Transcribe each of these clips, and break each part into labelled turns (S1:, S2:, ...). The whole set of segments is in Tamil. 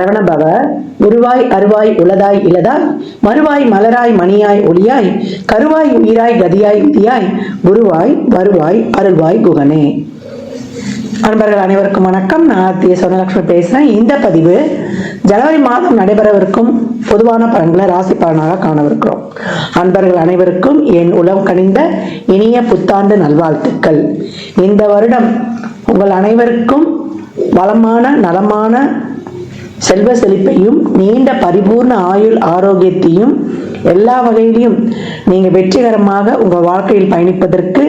S1: சரவணபவ. உருவாய் அருவாய் உளதாய் இலதாய் மறுவாய் மலராய் மணியாய் ஒளியாய் கருவாய் உயிராய் கதியாய் விதியாய் குருவாய் வருவாய் அருள்வாய் குகனே. அன்பர்கள் அனைவருக்கும் வணக்கம். நான் ஆர்த்திய சொர்ணலட்சுமி பேசுறேன். இந்த பதிவு ஜனவரி மாதம் நடைபெறவிருக்கும் பொதுவான பலன்களை ராசி பலனாக காணவிருக்கிறோம். அன்பர்கள் அனைவருக்கும் என் உளம் கனிந்த இனிய புத்தாண்டு நல்வாழ்த்துக்கள். இந்த வருடம் உங்கள் அனைவருக்கும் வளமான நலமான செல்வ செழிப்பையும் நீண்ட பரிபூர்ண ஆயுள் ஆரோக்கியத்தையும் எல்லா வகையிலையும் நீங்க வெற்றிகரமாக உங்கள் வாழ்க்கையில் பயணிப்பதற்கு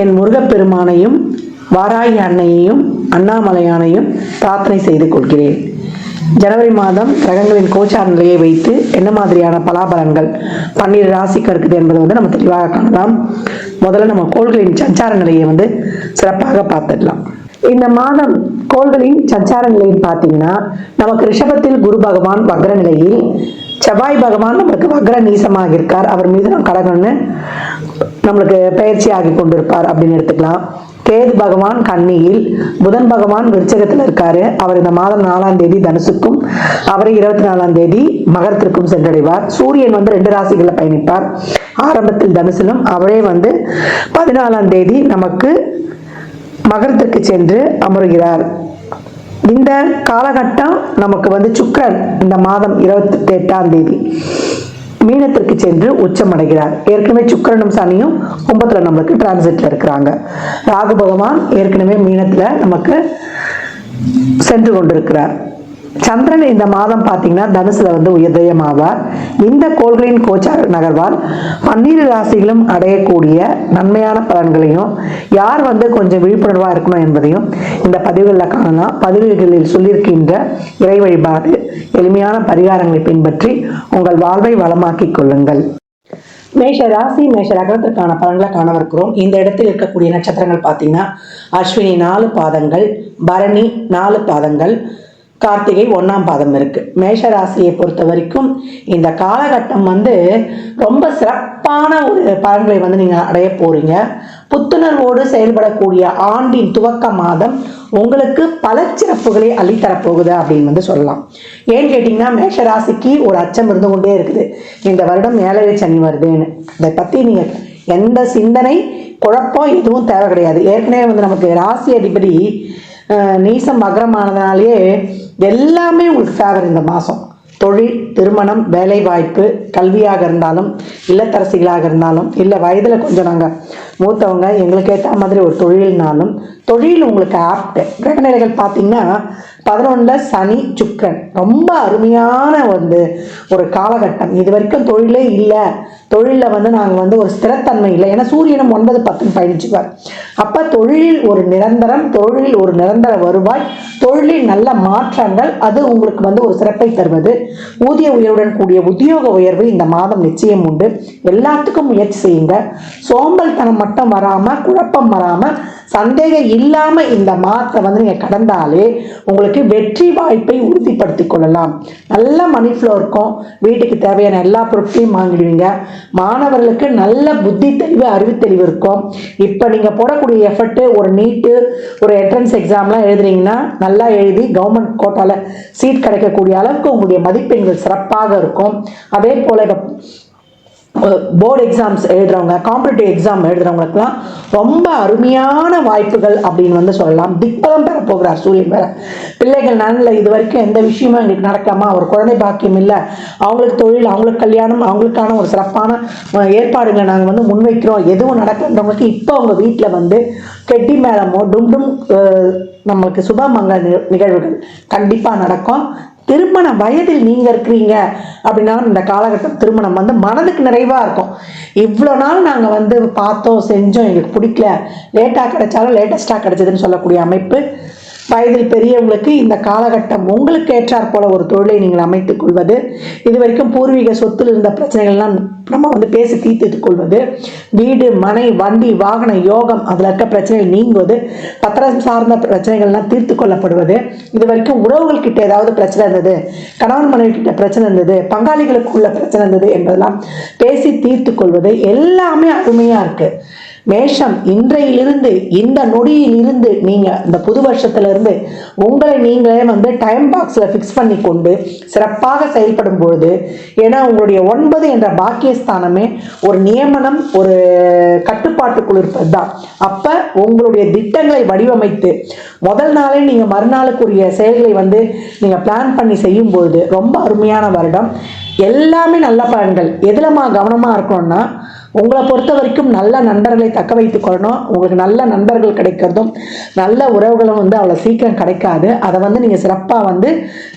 S1: என் முருகப்பெருமானையும் வாராகி அன்னையையும் அண்ணாமலையானையும் பிரார்த்தனை செய்து கொள்கிறேன். ஜனவரி மாதம் கிரகங்களின் கோச்சார நிலையை வைத்து என்ன மாதிரியான பலாபலன்கள் 12 ராசிக்கு இருக்குது என்பதை நம்ம தெளிவாக காணலாம். முதல்ல நம்ம கோள்களின் சஞ்சார நிலையை சிறப்பாக பார்த்துடலாம். இந்த மாதம் கோள்களின் சஞ்சார நிலையில் பார்த்தீங்கன்னா நமக்கு ரிஷபத்தில் குரு பகவான் வக்ர நிலையில், செவ்வாய் பகவான் நம்மளுக்கு வக்ர நீசமாக இருக்கார். அவர் மீது நம்ம கடகம்னு நம்மளுக்கு பயிற்சி ஆகி கொண்டிருப்பார் அப்படின்னு எடுத்துக்கலாம். கேது பகவான் கன்னியில், புதன் பகவான் விருச்சகத்தில் இருக்காரு. அவர் இந்த மாதம் 4ஆம் தேதி தனுசுக்கும் அவரை 24ஆம் தேதி மகரத்திற்கும் சென்றடைவார். சூரியன் 2 ராசிகளில் பயணிப்பார். ஆரம்பத்தில் தனுசிலும் அவரே 14ஆம் தேதி நமக்கு மகரத்திற்கு சென்று அமருகிறார். இந்த காலகட்டம் நமக்கு சுக்கிரன் இந்த மாதம் 28ஆம் தேதி மீனத்திற்கு சென்று உச்சமடைகிறார். ஏற்கனவே சுக்கிரனும் சனியும் கும்பத்துல நம்மளுக்கு டிரான்சிட்ல இருக்கிறாங்க. ராகு பகவான் ஏற்கனவே மீனத்துல நமக்கு சென்று கொண்டிருக்கிறார். சந்திரன் இந்த மாதம் பார்த்தீங்கன்னா தனுசுல உதயமாவார். இந்த கோள்களின் கோச்சார நகர்வால் 12 ராசிகளும் அடையக்கூடிய நன்மையான பலன்களையும் யார் கொஞ்சம் விழிப்புணர்வா இருக்கணும் என்பதையும் இந்த பதிவுகளில் காணலாம். பதிவுகளில் சொல்லியிருக்கின்ற இறை வழிபாடு எளிமையான பரிகாரங்களை பின்பற்றி உங்கள் வாழ்வை வளமாக்கிக் கொள்ளுங்கள். மேஷ ராசி மேஷ ரகத்திற்கான பலன்களை காணவிருக்கிறோம். இந்த இடத்தில் இருக்கக்கூடிய நட்சத்திரங்கள் பார்த்தீங்கன்னா அஸ்வினி 4 பாதங்கள், பரணி 4 பாதங்கள், கார்த்திகை 1ஆம் பாதம் இருக்கு. மேஷ ராசியை பொறுத்த வரைக்கும் இந்த காலகட்டம் ரொம்ப சிறப்பான ஒரு பலன்களை நீங்க அடைய போறீங்க. புத்துணர்வோடு செயல்படக்கூடிய ஆண்டின் துவக்க மாதம் உங்களுக்கு பல சிறப்புகளை அள்ளித்தரப்போகுது அப்படின்னு சொல்லலாம். ஏன்னு கேட்டீங்கன்னா மேஷ ராசிக்கு ஒரு அச்சம் இருந்து கொண்டே இருக்குது. இந்த வருடம் 7வது சனி வருதுன்னு அதை பத்தி நீங்க எந்த சிந்தனை குழப்பம் எதுவும் தேவை கிடையாது. ஏற்கனவே நமக்கு ராசி அதிபதி நீசம் மகரமானதுனாலேயே எல்லாமே உங்களுக்கு ஃபேவர். இந்த மாதம் தொழில், திருமணம், வேலை வாய்ப்பு, கல்வியாக இருந்தாலும், இல்லத்தரசிகளாக இருந்தாலும், இல்லை வயதில் கொஞ்சம் நாங்கள் மூத்தவங்க எங்களுக்கு ஏற்ற மாதிரி ஒரு தொழில்னாலும் தொழில் உங்களுக்கு ஆப்ட். கிரகநிலைகள் பார்த்தீங்கன்னா 11 சனி சுக்கிரன் ரொம்ப அருமையான ஒரு காலகட்டம். இது வரைக்கும் தொழிலே இல்லை, தொழிலில் நாங்கள் ஒரு ஸ்திரத்தன்மை இல்லை. ஏன்னா சூரியனும் 9, 10 பயணிச்சுவார். அப்போ தொழிலில் ஒரு நிரந்தரம், தொழிலில் ஒரு நிரந்தர வருவாய், தொழிலில் நல்ல மாற்றங்கள், அது உங்களுக்கு ஒரு சிறப்பை தருவது. ஊதிய உயர்வுடன் கூடிய உத்தியோக உயர்வு இந்த மாதம் நிச்சயம் உண்டு. எல்லாத்துக்கும் முயற்சி செய்யுங்க. சோம்பல்தனம் மட்டும் வராமல், குழப்பம் வராமல், சந்தேகம் இல்லாம இந்த மாதத்தை நீங்க கடந்தாலே உங்களுக்கு வெற்றி வாய்ப்பை உறுதிப்படுத்திக் கொள்ளலாம். நல்ல மணி ஃப்ளோ இருக்கும். வீட்டுக்கு தேவையான எல்லா பொருட்களையும் வாங்கிடுவீங்க. மாணவர்களுக்கு நல்ல புத்தி தெளிவு, அறிவுத்தெளிவு இருக்கும். இப்ப நீங்க போடக்கூடிய எஃபர்ட், ஒரு நீட்டு, ஒரு என்ட்ரன்ஸ் எக்ஸாம்லாம் எழுதுறீங்கன்னா நல்லா எழுதி கவர்மெண்ட் கோட்டால சீட் கிடைக்கக்கூடிய அளவுக்கு உங்களுடைய மதிப்பெண்கள் சிறப்பாக இருக்கும். அதே போல போர்டு எக்ஸாம்ஸ் எழுதுறவங்க, காம்படிட்டிவ் எக்ஸாம் எழுதுறவங்களுக்குலாம் ரொம்ப அருமையான வாய்ப்புகள் அப்படின்னு சொல்லலாம். திக்பலம் பெற போகிறார் சூரியன் வேற. பிள்ளைகள் நலனில் இது வரைக்கும் எந்த விஷயமும் எங்களுக்கு நடக்காம, ஒரு குழந்தை பாக்கியம் இல்லை, அவங்களுக்கு தொழில், அவங்களுக்கு கல்யாணம், அவங்களுக்கான ஒரு சிறப்பான ஏற்பாடுகளை நாங்கள் முன்வைக்கிறோம், எதுவும் நடக்கிறவங்களுக்கு இப்போ அவங்க வீட்டில் கெட்டி மேளமோ டும் நம்மளுக்கு சுபமங்க நிகழ்வுகள் கண்டிப்பாக நடக்கும். திருமண வயதில் நீங்க இருக்கிறீங்க அப்படின்னா இந்த காலகட்டம் திருமணம் மனதுக்கு நிறைவா இருக்கும். இவ்வளோ நாள் நாங்க பார்த்தோம், செஞ்சோம், எங்களுக்கு பிடிக்கல, லேட்டா கிடைச்சாலும் லேட்டஸ்டா கிடைச்சதுன்னு சொல்லக்கூடிய அமைப்பு. வயதில் பெரியவங்களுக்கு இந்த காலகட்டம் உங்களுக்கு ஏற்றாற் போல ஒரு தொழிலை நீங்கள் அமைத்துக் கொள்வது, இது வரைக்கும் பூர்வீக சொத்தில் இருந்த பிரச்சனைகள்லாம் நம்ம பேசி தீர்த்துக் கொள்வது, வீடு, மனை, வண்டி, வாகன யோகம், அதில் இருக்க பிரச்சனைகள் நீங்குவது, பத்திரம் சார்ந்த பிரச்சனைகள்லாம் தீர்த்து கொள்ளப்படுவது, இது வரைக்கும் உறவுகள் கிட்ட ஏதாவது பிரச்சனை இருந்தது, கணவன் மனைவி கிட்ட பிரச்சனை இருந்தது, பங்காளிகளுக்குள்ள பிரச்சனை இருந்தது என்பதெல்லாம் பேசி தீர்த்து கொள்வது எல்லாமே அருமையா இருக்கு. மேஷம் இன்றையிலிருந்து இந்த நொடியிலிருந்து நீங்க இந்த புது வருஷத்துல இருந்து உங்களை நீங்களே வந்து டைம் பாக்ஸ்ல ஃபிக்ஸ் பண்ணி கொண்டு சிறப்பாக செயல்படும் பொழுது, ஏன்னா உங்களுடைய 9 என்ற பாக்கியஸ்தானமே ஒரு நியமனம், ஒரு கட்டுப்பாட்டுக்குள் இருப்பது தான். அப்ப உங்களுடைய திட்டங்களை வடிவமைத்து முதல் நாளே நீங்க மறுநாளுக்குரிய செயல்களை வந்து நீங்க பிளான் பண்ணி செய்யும் பொழுது ரொம்ப அருமையான வருடம். எல்லாமே நல்ல பலன்கள். எதுலமா கவனமா இருக்கணும்னா, உங்களை பொறுத்த வரைக்கும் நல்ல நண்பர்களை தக்க வைத்துக் கொள்ளணும். உங்களுக்கு நல்ல நண்பர்கள் கிடைக்கிறதும் நல்ல உறவுகளும் வந்து அவ்வளோ சீக்கிரம் கிடைக்காது. அதை வந்து நீங்கள் சிறப்பாக வந்து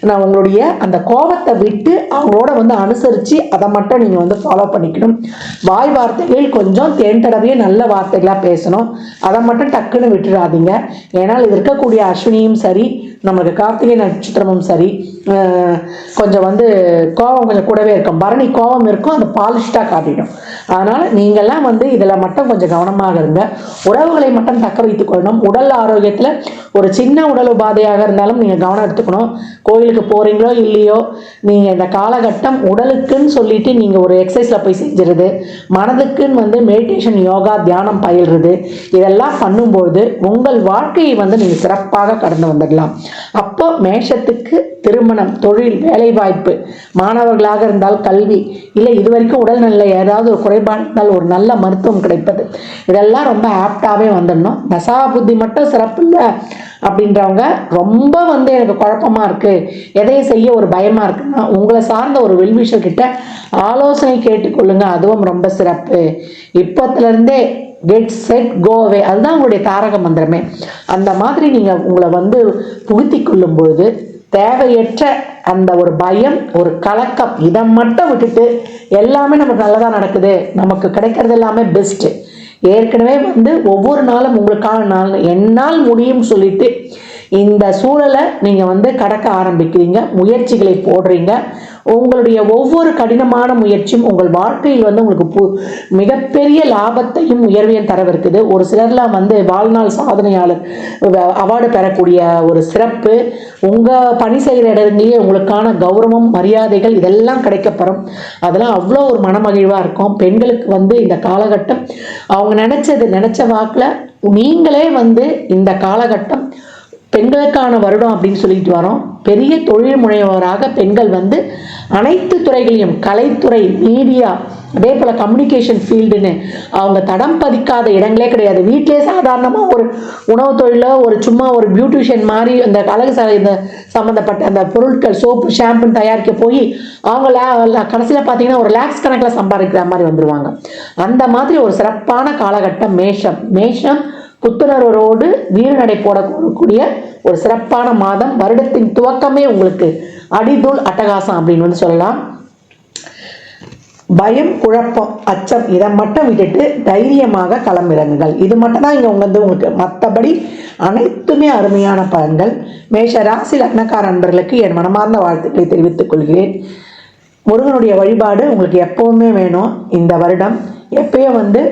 S1: நான் உங்களுடைய அந்த கோபத்தை விட்டு அவங்களோட வந்து அனுசரித்து அதை மட்டும் நீங்கள் வந்து ஃபாலோ பண்ணிக்கணும். வாய் வார்த்தைகள் கொஞ்சம் தேன் தடவையே நல்ல வார்த்தைகளாக பேசணும். அதை மட்டும் டக்குன்னு விட்டுடாதீங்க. ஏன்னால் இது இருக்கக்கூடிய அஸ்வினியும் சரி, நம்மளுக்கு கார்த்திகை நட்சத்திரமும் சரி, கொஞ்சம் வந்து கோபம் கொஞ்சம் கூடவே இருக்கும். பரணி கோபம் இருக்கும், அது பாலிஷ்டாக காட்டிடும். அதனால் நீங்கள்லாம் வந்து இதில் மட்டும் கொஞ்சம் கவனமாக இருங்க. உறவுகளை மட்டும் தக்க வைத்துக் கொள்ளணும். உடல் ஆரோக்கியத்தில் ஒரு சின்ன உடல் உபாதையாக இருந்தாலும் நீங்கள் கவனம் எடுத்துக்கணும். கோயிலுக்கு போகிறீங்களோ இல்லையோ, நீங்கள் இந்த காலகட்டம் உடலுக்குன்னு சொல்லிட்டு நீங்கள் ஒரு எக்ஸசைஸில் போய் செஞ்சுருது, மனதுக்குன்னு வந்து மெடிடேஷன், யோகா, தியானம் பயில்றது, இதெல்லாம் பண்ணும்போது உங்கள் வாழ்க்கையை வந்து நீங்கள் சிறப்பாக கடந்து வந்துடலாம். அப்போ மேஷத்துக்கு திருமணம், தொழில், வேலைவாய்ப்பு, மாணவர்களாக இருந்தால் கல்வி, இல்லை இது வரைக்கும் உடல்நிலை ஏதாவது ஒரு குறைபாடு இருந்தால் ஒரு நல்ல மருத்துவம் கிடைப்பது, இதெல்லாம் ரொம்ப ஆப்டாகவே வந்துடணும். தசா புத்தி மட்டும் சிறப்பு இல்லை அப்படின்றவங்க ரொம்ப வந்து எனக்கு குழப்பமா இருக்கு, எதையும் செய்ய ஒரு பயமா இருக்குன்னா உங்களை சார்ந்த ஒரு வெல்விஷர் கிட்ட ஆலோசனை கேட்டுக்கொள்ளுங்க. அதுவும் ரொம்ப சிறப்பு. இப்போத்துலேருந்தே கெட் செட் கோ அவே, அதுதான் உங்களுடைய தாரக மந்திரமே. அந்த மாதிரி நீங்கள் உங்களை வந்து புகுத்தி கொள்ளும் பொழுது தேவையற்ற அந்த ஒரு பயம், ஒரு கலக்கம், இதை மட்டும் விட்டுட்டு எல்லாமே நமக்கு நல்லதாக நடக்குது, நமக்கு கிடைக்கிறது எல்லாமே பெஸ்ட்டு. ஏற்கனவே வந்து ஒவ்வொரு நாளும் உங்களுக்கான நாள் என்னால் முடியும் சொல்லிட்டு இந்த சூழலை நீங்கள் வந்து கடக்க ஆரம்பிக்கிறீங்க, முயற்சிகளை போடுறீங்க. உங்களுடைய ஒவ்வொரு கடினமான முயற்சியும் உங்கள் வாழ்க்கையில் வந்து உங்களுக்கு மிகப்பெரிய லாபத்தையும் உயர்வையும் தரவிருக்குது. ஒரு சிலர்லாம் வந்து வாழ்நாள் சாதனையாளர் அவார்டு பெறக்கூடிய ஒரு சிறப்பு, உங்கள் பணி செய்கிற இடத்துலேயே உங்களுக்கான கௌரவம், மரியாதைகள் இதெல்லாம் கிடைக்கப்பெறும். அதெல்லாம் அவ்வளோ ஒரு மனமகிழ்வாக இருக்கும். பெண்களுக்கு வந்து இந்த காலகட்டம் அவங்க நினச்ச வாக்கில் நீங்களே வந்து இந்த காலகட்டம் பெண்களுக்கான வருடம் அப்படின்னு சொல்லிட்டு வரோம். பெரிய தொழில் முனைவோராக பெண்கள் வந்து அனைத்து துறைகளையும், கலைத்துறை, மீடியா, அதே போல் கம்யூனிகேஷன் ஃபீல்டுன்னு அவங்க தடம் பதிக்காத இடங்களே கிடையாது. வீட்டிலே சாதாரணமாக ஒரு உணவு தொழிலோ, ஒரு சும்மா ஒரு பியூட்டிஷியன் மாதிரி அந்த அழகு இந்த சம்மந்தப்பட்ட அந்த பொருட்கள், சோப்பு, ஷாம்புன்னு தயாரிக்க போய் அவங்க கடைசியில் பார்த்தீங்கன்னா ஒரு லேக்ஸ் கணக்கில் சம்பாதிக்கிற மாதிரி வந்துடுவாங்க. அந்த மாதிரி ஒரு சிறப்பான காலகட்டம் மேஷம் புத்துணர்வோடு வீரநடை போடக்கூடிய ஒரு சிறப்பான மாதம். வருடத்தின் துவக்கமே உங்களுக்கு அடிதூள் அட்டகாசம் அப்படின்னு வந்து சொல்லலாம். பயம், குழப்பம், அச்சம் இதை மட்டும் விட்டுட்டு தைரியமாக களமிறங்குங்கள். இது மட்டும் தான் இங்கே உங்களுக்கு. மற்றபடி அனைத்துமே அருமையான பலன்கள். மேஷ ராசி லக்னக்கார நண்பர்களுக்கு என் மனமார்ந்த வாழ்த்துக்களை தெரிவித்துக் கொள்கிறேன். முருகனுடைய வழிபாடு உங்களுக்கு எப்பவுமே வேணும். இந்த வருடம் எப்பயும் வந்து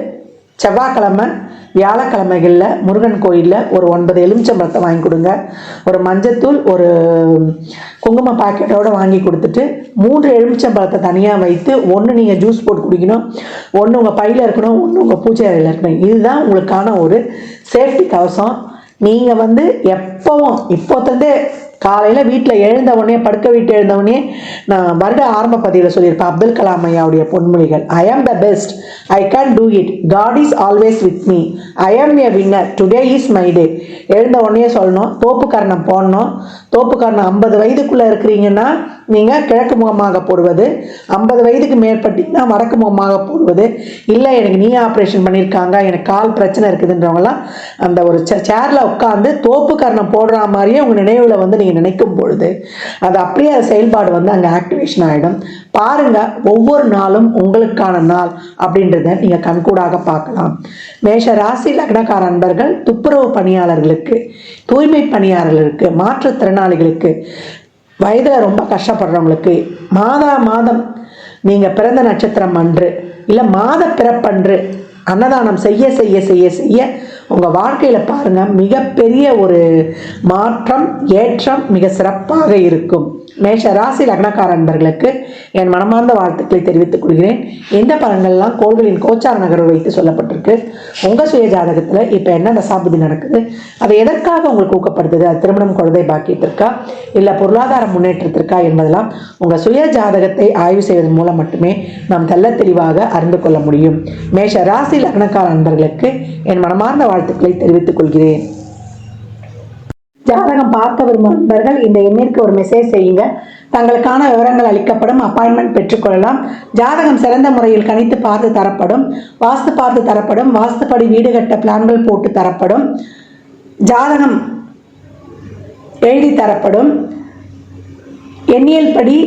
S1: செவ்வாய்க்கிழமை, வியாழக்கிழமைகளில் முருகன் கோயிலில் ஒரு 9 எலுமிச்சம்பழத்தை வாங்கி கொடுங்க. ஒரு மஞ்சத்தூள், ஒரு குங்கும பாக்கெட்டோடு வாங்கி கொடுத்துட்டு 3 எலுமிச்சம்பழத்தை தனியாக வைத்து, ஒன்று நீங்கள் ஜூஸ் போட்டு குடிக்கணும், ஒன்று உங்கள் பையில் இருக்கணும், ஒன்று உங்கள் பூஜை அறையில் இருக்கணும். இதுதான் உங்களுக்கான ஒரு சேஃப்டி கவசம். நீங்கள் வந்து எப்பவும் இப்போத்தந்தே காலையில் வீட்டில் எழுந்த உடனே, படுக்க வீட்டு எழுந்த உடனே நான் வருட ஆரம்ப பதிவில் சொல்லியிருப்பேன் அப்துல் கலாம் ஐயாவுடைய பொன்மொழிகள். I am the best, I can do it, God is always with me, I am a winner, today is my day. எழுந்த உடனே சொல்லணும். தோப்புக்கரணம் போடணும். தோப்புக்கரணம் 50 வயதுக்குள்ளே இருக்கிறீங்கன்னா நீங்கள் கிழக்கு முகமாக போடுவது, 50 வயதுக்கு மேற்பட்டீங்கன்னா வடக்கு முகமாக போடுவது. இல்லை எனக்கு நீ ஆப்ரேஷன் பண்ணியிருக்காங்க, எனக்கு கால் பிரச்சனை இருக்குதுன்றவங்களாம் அந்த ஒரு சேரில் உட்காந்து தோப்புக்கரணம் போடுற மாதிரியே உங்கள் நினைவில் வந்து நீங்கள் நினைக்கும் பொழுது அது அப்படியே செயல்பாடு வந்து அங்கே ஆக்டிவேஷன் ஆகிடும். பாருங்கள், ஒவ்வொரு நாளும் உங்களுக்கான நாள் அப்படின்றத நீங்கள் கண்கூடாக பார்க்கலாம். மேஷ ராசி லக்னக்கார நண்பர்கள், துப்புரவு பணியாளர்களுக்கு, தூய்மை பணியாளர்களுக்கு, மாற்றுத்திறனாளிகளுக்கு, வயதில் ரொம்ப கஷ்டப்படுறவங்களுக்கு, மாதம் நீங்கள் பிறந்த நட்சத்திரம் அன்று இல்லை மாத பிறப்பன்று அன்னதானம் செய்ய செய்ய செய்ய செய்ய உங்கள் வாழ்க்கையில் பாருங்கள் மிகப்பெரிய ஒரு மாற்றம் ஏற்றம் மிக சிறப்பாக இருக்கும். மேஷ ராசி லக்னக்கார அன்பர்களுக்கு என் மனமார்ந்த வாழ்த்துக்களை தெரிவித்துக் கொள்கிறேன். எந்த பலன்கள்லாம் கோள்களின் கோச்சார நகர்வு வைத்து சொல்லப்பட்டிருக்கு, உங்கள் சுய ஜாதகத்தில் இப்போ என்ன தசாபுதி நடக்குது, அதை எதற்காக உங்களுக்கு ஊக்கப்படுத்துது, அது திருமணம் குழந்தை பாக்கியத்திற்கா இல்லை பொருளாதார முன்னேற்றத்திற்கா என்பதெல்லாம் உங்கள் சுய ஜாதகத்தை ஆய்வு செய்வதன் மூலம் மட்டுமே நாம் தெள்ள தெளிவாக அறிந்து கொள்ள முடியும். மேஷ ராசி லக்னக்கார அன்பர்களுக்கு என் மனமார்ந்த வாழ்த்துக்களை தெரிவித்துக் கொள்கிறேன். ஜாதகம் பார்க்க விரும்பும் நண்பர்கள் இந்த எண்ணிற்கு ஒரு மெசேஜ் செய்யுங்க. தங்களுக்கான விவரங்கள் அளிக்கப்படும், அப்பாயின்மெண்ட் பெற்றுக்கொள்ளலாம். ஜாதகம் சிறந்த முறையில் கணித்து பார்த்து தரப்படும், வாஸ்து பார்த்து தரப்படும், வாஸ்துப்படி வீடு கட்ட பிளான்கள் போட்டு தரப்படும், ஜாதகம் எழுதி தரப்படும், எண்ணியல் படி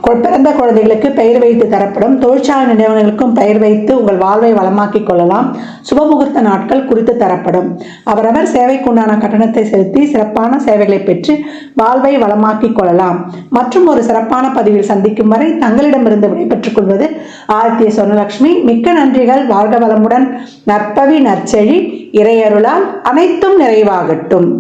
S1: பிறந்த குழந்தைகளுக்கு பெயர் வைத்து தரப்படும், தொழிற்சாலை நிறுவனங்களுக்கும் பெயர் வைத்து உங்கள் வாழ்வை வளமாக்கிக் கொள்ளலாம். சுபமுகூர்த்த நாட்கள் குறித்து தரப்படும். அவரவர் சேவைக்குண்டான கட்டணத்தை செலுத்தி சிறப்பான சேவைகளை பெற்று வாழ்வை வளமாக்கிக் கொள்ளலாம். மற்றும் ஒரு சிறப்பான பதிவில் சந்திக்கும் வரை தங்களிடமிருந்து விடைபெற்றுக் கொள்வது ஆதித்ய சொர்ணலட்சுமி. மிக்க நன்றிகள். வாழ்க வளமுடன். நற்பவி நற்செழி இறையருளால் அனைத்தும் நிறைவாகட்டும்.